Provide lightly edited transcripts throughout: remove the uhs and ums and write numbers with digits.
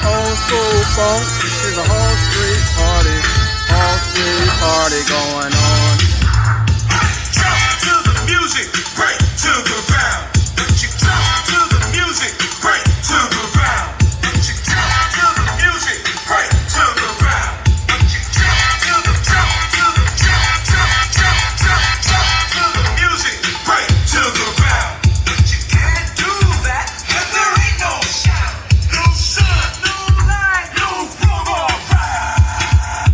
Old school funk is a whole street party going on. Jump to the music, break to the ground. Don't you jump to the music, break to the ground. Don't you jump to the music, break to the ground. Don't you jump to the jump to the jump to the music, break to the ground. But you can't do that if there ain't no sound, no sun, no light, no room or ride.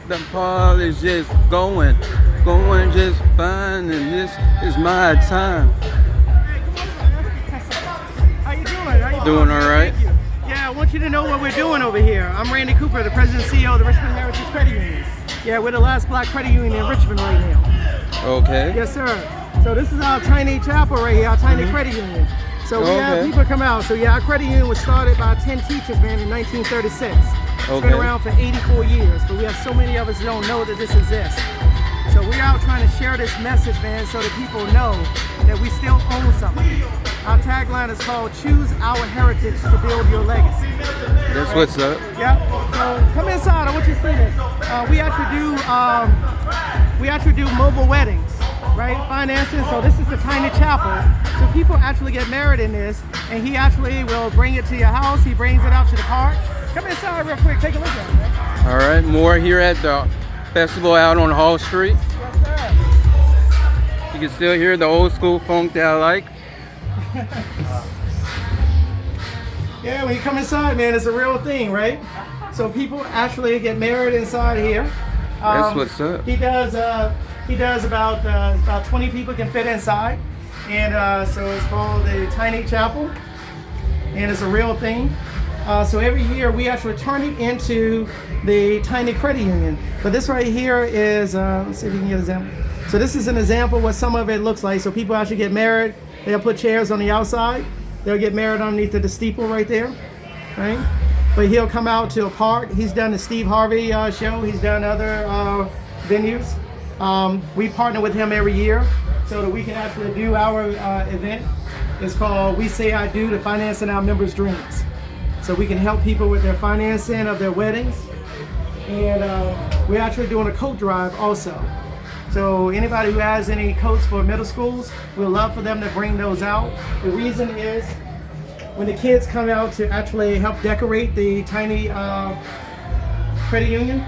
The party's just going just fine, and this is my time. How you doing? Doing all right. Thank you. Yeah, I want you to know what we're doing over here. I'm Randy Cooper, the President and CEO of the Richmond Heritage Credit Union. Yeah, we're the last black credit union in Richmond right now. Okay. Yes, sir. So this is our tiny chapel right here, our tiny credit union. So we have people come out. So yeah, our credit union was started by 10 teachers, man, in 1936. It's been around for 84 years, but we have so many of us who don't know that this exists. So we're out trying to share this message, man, so that people know that we still own something. Our tagline is called "Choose Our Heritage to Build Your Legacy." That's what's up. Yeah. So come inside. I want you to see this. We actually do mobile weddings, right? Financing. So this is the tiny chapel. So people actually get married in this, and he actually will bring it to your house. He brings it out to the park. Come inside real quick. Take a look at it. Man. All right, more here at the festival out on Hall Street. Yes, sir. You can still hear the old school funk that I like. Yeah, when you come inside, man, it's a real thing, right? So people actually get married inside here. That's what's up. He does about 20 people can fit inside, and so it's called the Tiny Chapel, and it's a real thing. So every year we actually turn it into the Tiny Credit Union. But this right here is, let's see if we can get an example. So this is an example of what some of it looks like. So people actually get married. They'll put chairs on the outside. They'll get married underneath the steeple right there, right? But he'll come out to a park. He's done the Steve Harvey show. He's done other venues. We partner with him every year so that we can actually do our event. It's called We Say I Do to Financing Our Members' Dreams. So we can help people with their financing of their weddings. And we're actually doing a coat drive also. So anybody who has any coats for middle schools, we'd love for them to bring those out. The reason is when the kids come out to actually help decorate the Tiny Credit Union,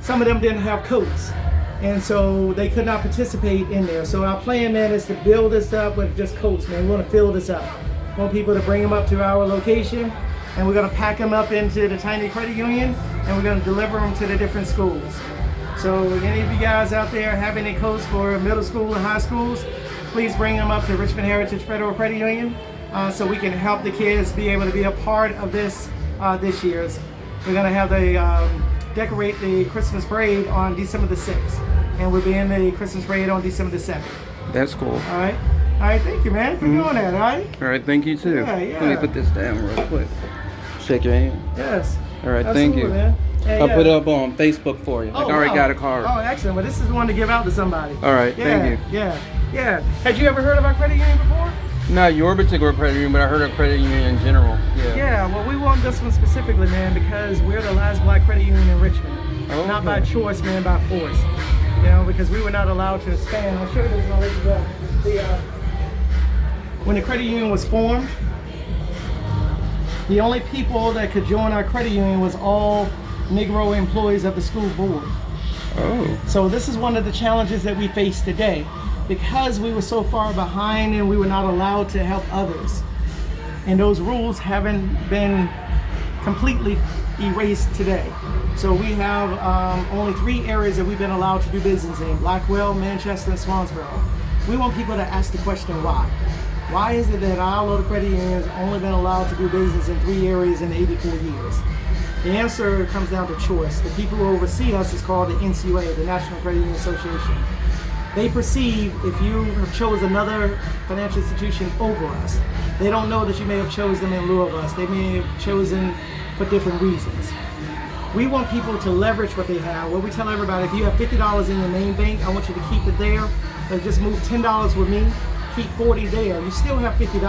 some of them didn't have coats. And so they could not participate in there. So our plan, man, is to build this up with just coats, man. We want to fill this up. We want people to bring them up to our location, and we're going to pack them up into the Tiny Credit Union, and we're going to deliver them to the different schools. So if any of you guys out there have any coats for middle school and high schools, please bring them up to Richmond Heritage Federal Credit Union so we can help the kids be able to be a part of this this year's. We're going to have the decorate the Christmas parade on December the 6th, and we'll be in the Christmas parade on December the 7th. That's cool. All right. All right, thank you, man, for doing that, all right? All right, thank you too. Yeah, yeah. Let me put this down real quick. Shake your hand. Yes. All right, Absolutely, thank you. man. Hey, I'll put it up on Facebook for you. I already wow. got a card. Oh, excellent. Well, this is one to give out to somebody. All right, Yeah, thank you. Yeah. Had you ever heard of our credit union before? Not your particular credit union, but I heard of credit union in general. Yeah. Yeah, well, we want this one specifically, man, because we're the last black credit union in Richmond. Okay. Not by choice, man, by force. You know, because we were not allowed to expand. I'll show you this and I'll let you go. When the credit union was formed, the only people that could join our credit union was all Negro employees of the school board. Oh. So this is one of the challenges that we face today. Because we were so far behind and we were not allowed to help others. And those rules haven't been completely erased today. So we have only 3 areas that we've been allowed to do business in: Blackwell, Manchester, and Swansboro. We want people to ask the question why. Why is it that our local credit union has only been allowed to do business in 3 areas in 84 years? The answer comes down to choice. The people who oversee us is called the NCUA, the National Credit Union Association. They perceive if you have chosen another financial institution over us, they don't know that you may have chosen them in lieu of us. They may have chosen for different reasons. We want people to leverage what they have. What we tell everybody, if you have $50 in your main bank, I want you to keep it there. Or just move $10 with me, keep 40 there. You still have $50.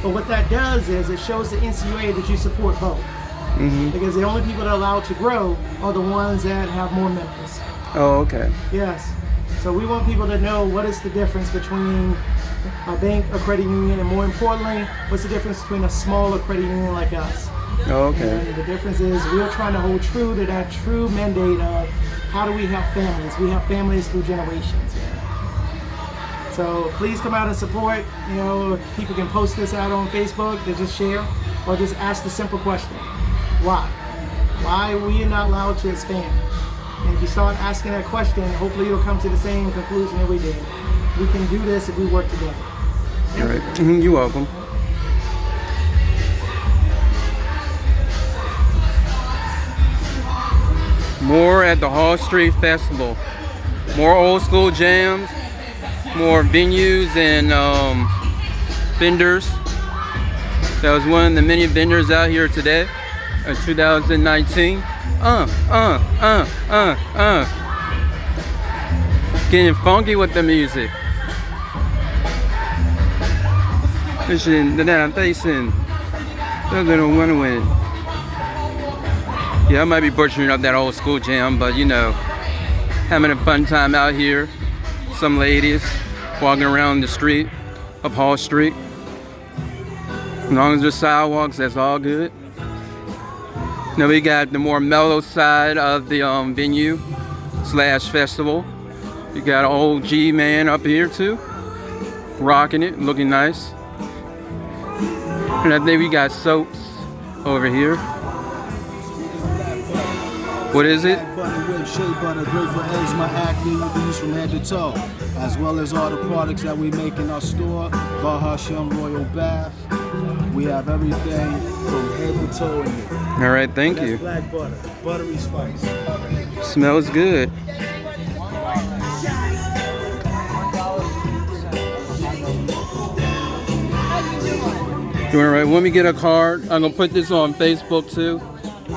But what that does is it shows the NCUA that you support both. Mm-hmm. Because the only people that are allowed to grow are the ones that have more members. Oh, okay. Yes. So we want people to know what is the difference between a bank, a credit union, and more importantly, what's the difference between a smaller credit union like us. Oh, okay. And the difference is we're trying to hold true to that true mandate of how do we have families? We have families through generations. Yeah. So please come out and support. You know, people can post this out on Facebook, they just share, or just ask the simple question: why? Why are we not allowed to expand? And if you start asking that question, hopefully you'll come to the same conclusion that we did. We can do this if we work together. All right. Mm-hmm. You're welcome. More at the Hall Street Festival. More old school jams, more venues and vendors. That was one of the many vendors out here today in 2019. Getting funky with the music. Listen, that I'm facing. They're gonna win. Yeah, I might be butchering up that old school jam, but you know, having a fun time out here. Some ladies walking around the street of Hall Street. As long as there's sidewalks, that's all good. Now we got the more mellow side of the venue slash festival. You got an old G man up here too, rocking it, looking nice. And I think we got soaps over here. What is it? Butter whip, shea butter, great for eczema, acne, you can use from head to toe, as well as all the products that we make in our store. Baha Shem Royal Bath. We have everything from head to toe in there. All right, thank That's you. black butter, buttery spice. Smells good. Doing all right. Let me get a card. I'm gonna put this on Facebook too.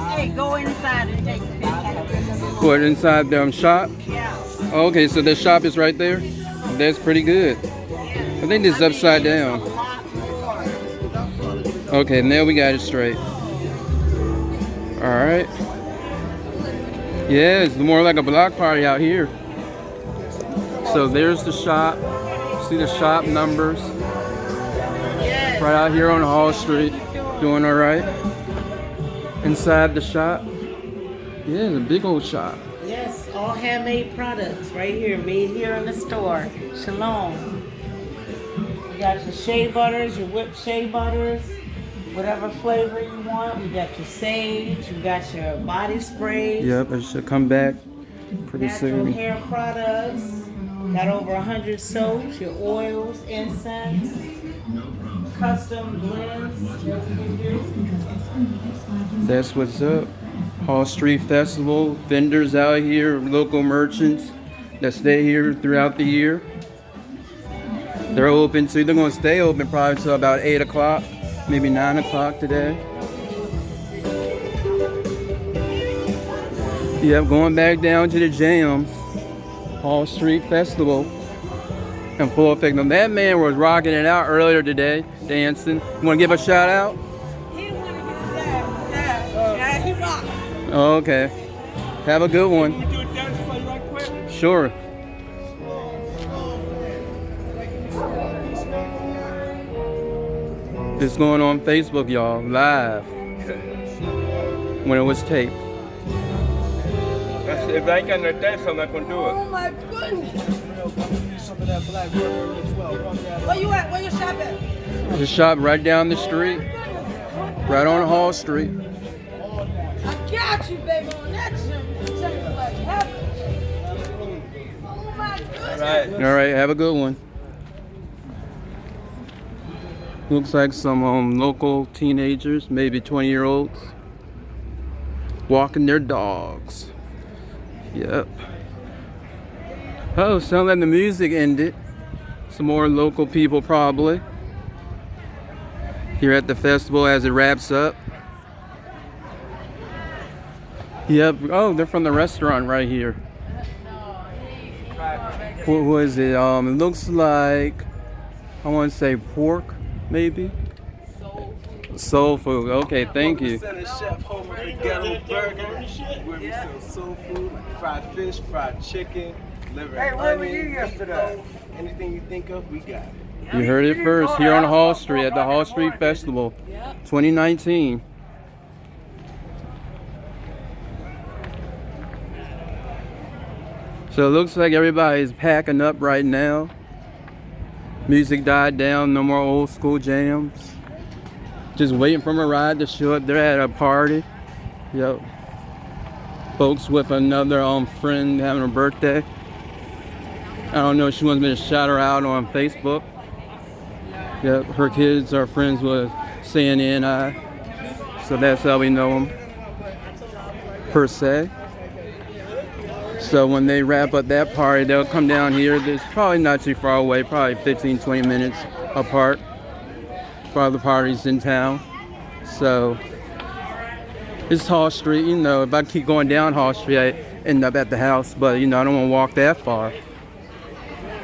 Hey, go inside and take a picture. What, inside the shop? Yeah. Okay, so the shop is right there. That's pretty good. I think this is upside down. Okay, now we got it straight. All right. Yeah, it's more like a block party out here. So there's the shop. See the shop numbers. Right out here on Hall Street. Doing all right. Inside the shop. Yeah, it's a big old shop. Yes, all handmade products right here, made here in the store. Shalom. You got your shea butters, your whipped shea butters, whatever flavor you want. We got your sage, you got your body spray. Yep, it should come back pretty Natural soon. hair products. Got over 100 soaps, your oils, incense, custom blends that we can do. That's what's up. Hall Street Festival, vendors out here, local merchants that stay here throughout the year. They're open, so they're gonna stay open probably until about 8 o'clock, maybe 9 o'clock today. Yep, going back down to the jams. Hall Street Festival in full effect. Now that man was rocking it out earlier today, dancing. You wanna give a shout out? He wanted to get yeah, he rocks. Oh, okay. Have a good one. Do a dance for you right quick. Sure. It's going on Facebook, y'all, live. When it was taped. If I ain't got no dance, I'm not gonna do it. Oh my goodness. Some of that black butter as well. Where you at? Where you shop at? The shop right down the street, right on Hall Street. I got you, baby, on that gym. Like heaven. Oh my goodness. Right. All right, have a good one. Looks like some local teenagers, maybe 20-year-olds, walking their dogs. Yep. Oh, sounds like the music ended. Some more local people probably here at the festival as it wraps up. Yep. Oh, they're from the restaurant right here. What was it? It looks like, I want to say pork, maybe. Soul food. Okay, thank you. Sending Chef Homer the Ghetto Burger, where we sell soul food, like fried fish, fried chicken, liver and where were onion, you yesterday? meatloaf, anything you think of, we got it. You heard it first here on Hall Street at the Hall Street Festival 2019. So it looks like everybody's packing up right now. Music died down, no more old school jams. Just waiting for a ride to show up. They're at a party. Yep. Folks with another friend having a birthday. I don't know if she wants me to shout her out on Facebook. Yep, her kids are friends with CNNI. So that's how we know them, per se. So when they wrap up that party, they'll come down here. It's probably not too far away, probably 15, 20 minutes apart for other parties in town. So it's Hall Street, you know, if I keep going down Hall Street, I end up at the house, but you know, I don't want to walk that far.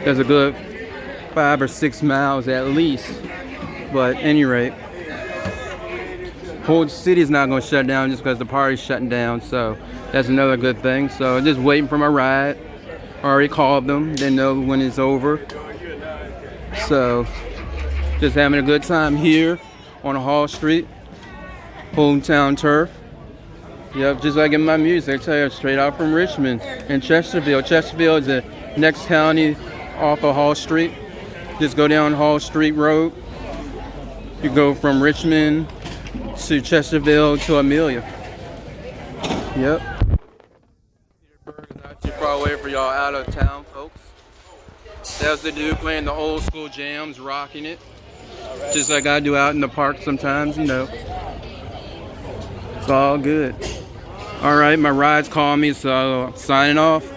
There's a good 5 or 6 miles at least, but at any rate, whole city's not going to shut down just because the party's shutting down, so that's another good thing. So just waiting for my ride. Already called them, they know when it's over. So just having a good time here on Hall Street, hometown turf. Yep, just like in my music, I tell you, straight out from Richmond and Chesterfield. Chesterfield is the next county off of Hall Street. Just go down Hall Street Road. You go from Richmond to Chesterfield to Amelia. Yep. Petersburg is not too far away for y'all out of town folks. That's the dude playing the old school jams, rocking it. Just like I do out in the park sometimes, you know. It's all good. All right, my ride's calling me, so I'm signing off.